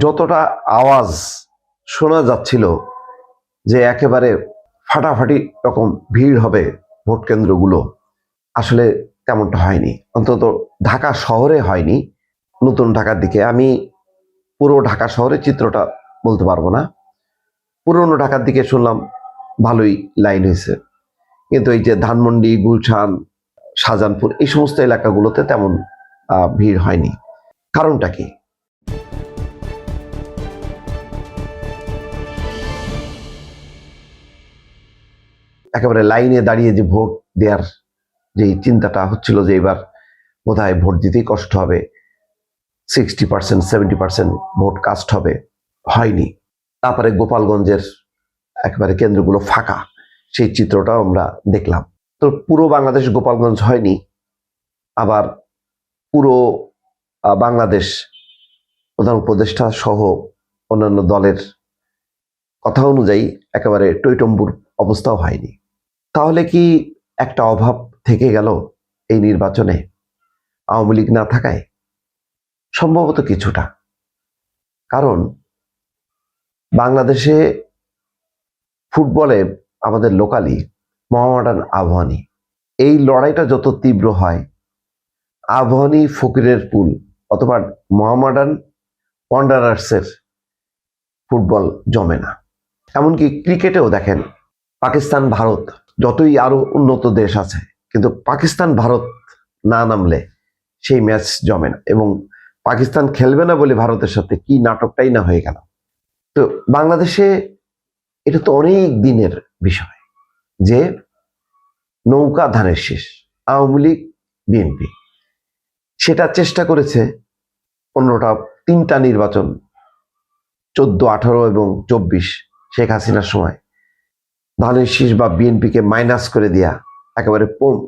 যতটা আওয়াজ শোনা যাচ্ছিল যে একেবারে ফাটাফাটি রকম ভিড় হবে ভোট কেন্দ্রগুলো, আসলে তেমনটা হয়নি। অন্তত ঢাকা শহরে হয়নি। নতুন ঢাকার দিকে আমি পুরো ঢাকা শহরের চিত্রটা বলতে পারবো না। পুরনো ঢাকার দিকে শুনলাম ভালোই লাইন হয়েছে, কিন্তু এই যে ধানমন্ডি, গুলশান, শাহজাহানপুর এই সমস্ত এলাকাগুলোতে তেমন ভিড় হয়নি। কারণটা কি? একেবারে লাইনে দাঁড়িয়ে যে ভোট দেওয়ার যে চিন্তাটা হচ্ছিল যে এবার বোধহয় ভোট দিতেই কষ্ট হবে, 60% 70% ভোট কাস্ট হবে, হয়নি। তারপরে গোপালগঞ্জের একেবারে কেন্দ্রগুলো ফাঁকা, সেই চিত্রটাও আমরা দেখলাম। তো পুরো বাংলাদেশ গোপালগঞ্জ হয়নি, আবার পুরো বাংলাদেশ প্রধান উপদেষ্টা সহ অন্যান্য দলের কথা অনুযায়ী একেবারে টইটম্বুর অবস্থাও হয়নি। তাহলে কি একটা অভাব থেকে গেল এই নির্বাচনে আওয়ামী লীগ না থাকায়? সম্ভবত কিছুটা। কারণ বাংলাদেশে ফুটবলে আমাদের লোকালি মোহামেডান আবাহনী, এই লড়াইটা যত তীব্র হয়, আবাহনী ফকিরের পুল অথবা মোহামেডান ওয়ান্ডারার্সের ফুটবল জমে না। এমনকি ক্রিকেটেও দেখেন, পাকিস্তান ভারত যতই আরো উন্নত দেশ আছে, কিন্তু পাকিস্তান ভারত না নামলে সেই ম্যাচ জমে না। এবং পাকিস্তান খেলবে না বলে ভারতের সাথে কি নাটকটাই না হয়ে গেল। তো বাংলাদেশে এটা তো অনেক দিনের বিষয় যে নৌকা ধানের শেষ, আওয়ামী লীগ বিএনপি সেটা চেষ্টা করেছে 3টা নির্বাচন, 14, 18 এবং 24 শেখ হাসিনার সময় ধানের শীষ বা বিএনপিকে মাইনাস করে দেয়া, একেবারে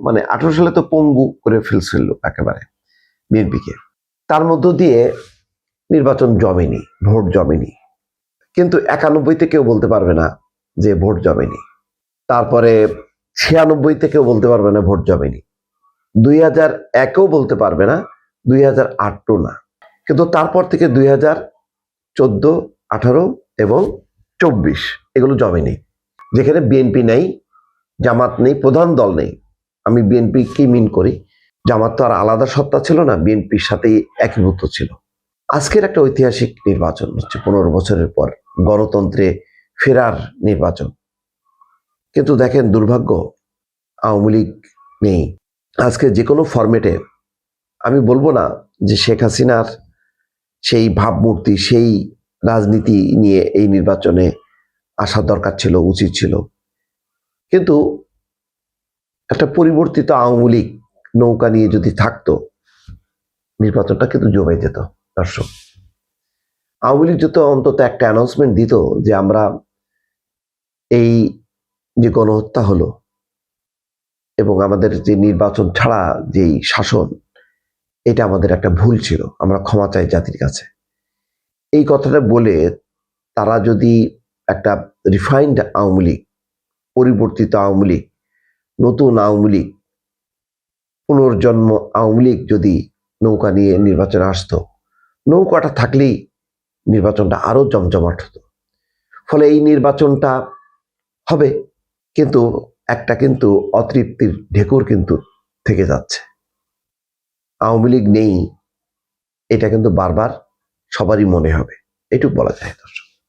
মানে 18 সালে তো পঙ্গু করে ফেলছিল একেবারে বিএনপিকে। তার মধ্য দিয়ে নির্বাচন জমেনি, ভোট জমেনি। কিন্তু 91-তে কেউ বলতে পারবে না যে ভোট জমেনি। তারপরে 96-তে কেউ বলতে পারবে না ভোট জমেনি। 2001-এও বলতে পারবে না, 2008-ও না। কিন্তু তারপর থেকে 2014, 18 এবং 24 এগুলো জমেনি, যেখানে বিএনপি নেই, জামাত নেই, প্রধান দল নেই। আমি বিএনপি কি মিন করি, জামাত তো আর আলাদা সত্তা ছিল না, বিএনপির সাথেই একীভূত ছিল। আজকের একটা ঐতিহাসিক নির্বাচন হচ্ছে 15 বছরের পর গণতন্ত্রে ফেরার নির্বাচন। কিন্তু দেখেন দুর্ভাগ্য, আওয়ামী লীগ নেই। আজকে যে কোনো ফরম্যাটে আমি বলবো না যে শেখ হাসিনার সেই ভাবমূর্তি, সেই রাজনীতি নিয়ে এই নির্বাচনে আসা দরকার ছিল, উচিত ছিল, কিন্তু একটা পরিবর্তিত আওয়ামী লীগ নৌকা নিয়ে যদি থাকতো, নির্বাচনটা কিন্তু জমে যেত। দর্শক, আওয়ামী লীগ যত অন্তত একটা অ্যানাউন্সমেন্ট দিত যে আমরা এই যে গণহত্যা হলো এবং আমাদের যে নির্বাচন ছাড়া যেই শাসন, এটা আমাদের একটা ভুল ছিল, আমরা ক্ষমা চাই জাতির কাছে, এই কথাটা বলে তারা যদি একটা রিফাইন্ড আওয়ামী লীগ, পরিবর্তিত আওয়ামী লীগ, নতুন আওয়ামী লীগ, পুনর্জন্ম আওয়ামী লীগ যদি নৌকা নিয়ে নির্বাচনে আসতো, নৌকাটা থাকলেই নির্বাচনটা আরো জমজমাট হতো। ফলে এই নির্বাচনটা হবে, কিন্তু কিন্তু অতৃপ্তির ঢেকুর কিন্তু থেকে যাচ্ছে। আওয়ামী লীগ নেই, এটা কিন্তু বারবার সবারই মনে হবে, এটুকু বলা যায়। দর্শক।